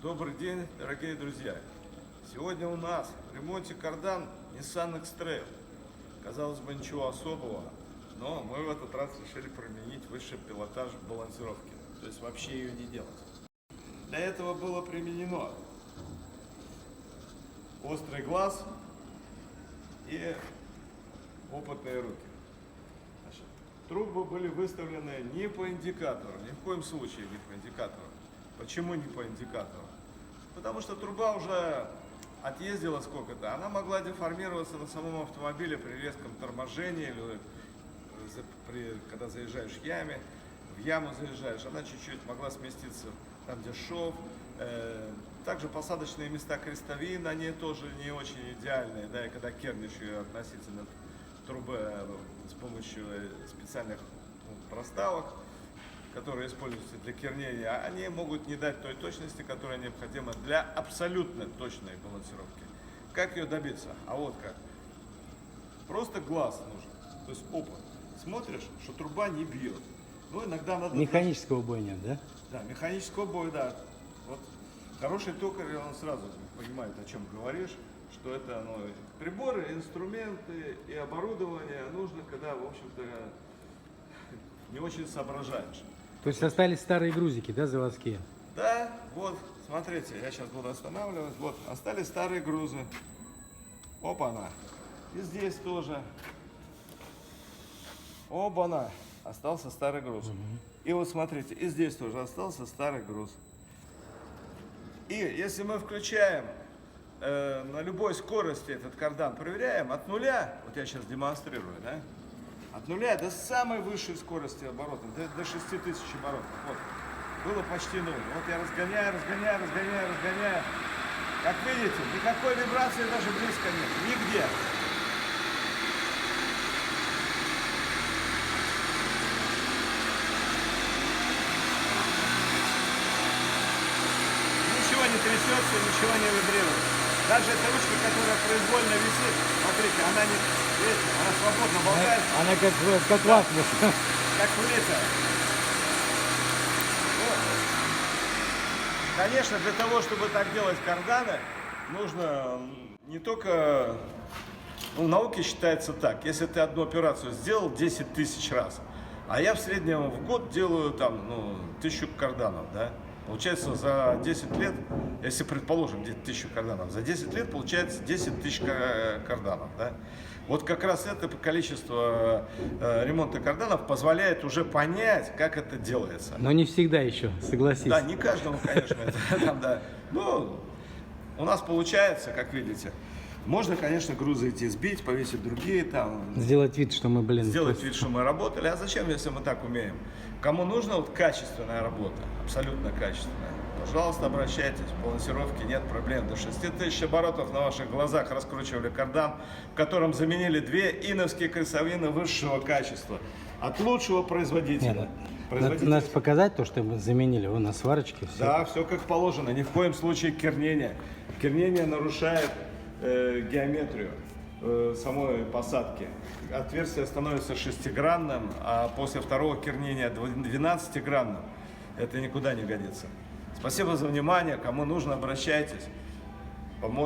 Добрый день, дорогие друзья! Сегодня у нас в ремонте кардан Nissan X-Trail. Казалось бы, ничего особого, но мы в этот раз решили применить высший пилотаж балансировки, то есть вообще ее не делать. Для этого было применено острый глаз и опытные руки. Значит, трубы были выставлены не по индикатору, ни в коем случае не по индикатору. Почему не по индикатору? Потому что труба уже отъездила сколько-то, она могла деформироваться на самом автомобиле при резком торможении, или когда заезжаешь в яму заезжаешь, она чуть-чуть могла сместиться там, где шов. Также посадочные места крестовин, они тоже не очень идеальные, да, и когда кернишь ее относительно трубы с помощью специальных проставок, которые используются для кернения, они могут не дать той точности, которая необходима для абсолютно точной балансировки. Как ее добиться? А вот как. Просто глаз нужен, то есть опыт. Смотришь, что труба не бьет. Ну, иногда надо... Механического боя нет, да? Да, механического боя, да. Вот хороший токарь, он сразу понимает, о чем говоришь, что это приборы, инструменты и оборудование нужно, когда, в общем-то, не очень соображаешь. То есть остались старые грузики, да, заводские? Да, вот, смотрите, я сейчас буду останавливать. Вот, остались старые грузы. Опа-на. И здесь тоже. Оба-на. Остался старый груз. И вот смотрите, и здесь тоже остался старый груз. И если мы включаем на любой скорости этот кардан, проверяем от нуля, вот я сейчас демонстрирую, да? От нуля до самой высшей скорости оборотов, до 6000 оборотов. Вот. Было почти ноль. Вот я разгоняю. Как видите, никакой вибрации даже близко нет. Нигде. Ничего не трясется, ничего не вибрирует. Даже эта ручка, которая произвольно висит, смотрите, она не, видите, она свободно болтается. Она как вафля. Как плита. Конечно, для того, чтобы так делать карданы, нужно не только... в науке считается так, если ты одну операцию сделал 10 тысяч раз, а я в среднем в год делаю там, 1000 карданов, да? Получается, за 10 лет, если предположим 1000 карданов, за 10 лет получается 10 тысяч карданов, да? Вот как раз это количество ремонта карданов позволяет уже понять, как это делается. Но не всегда еще, согласись. Да, не каждому, конечно, да. Но у нас получается, как видите. Можно, конечно, грузы эти сбить, повесить другие там. Сделать вид, что мы, Сделать вид, что мы работали. А зачем, если мы так умеем? Кому нужна вот качественная работа, абсолютно качественная, пожалуйста, обращайтесь. В балансировке нет проблем. До 6000 оборотов на ваших глазах раскручивали кардан, в котором заменили 2 иновские крысовины высшего качества. От лучшего производителя. Надо показать то, что мы заменили на сварочке. Все. Да, все как положено. Ни в коем случае кернение. Кернение нарушает геометрию самой посадки. Отверстие становится 6-гранным, а после второго кернения 12-гранным. Это никуда не годится. Спасибо за внимание. Кому нужно, обращайтесь. Поможем.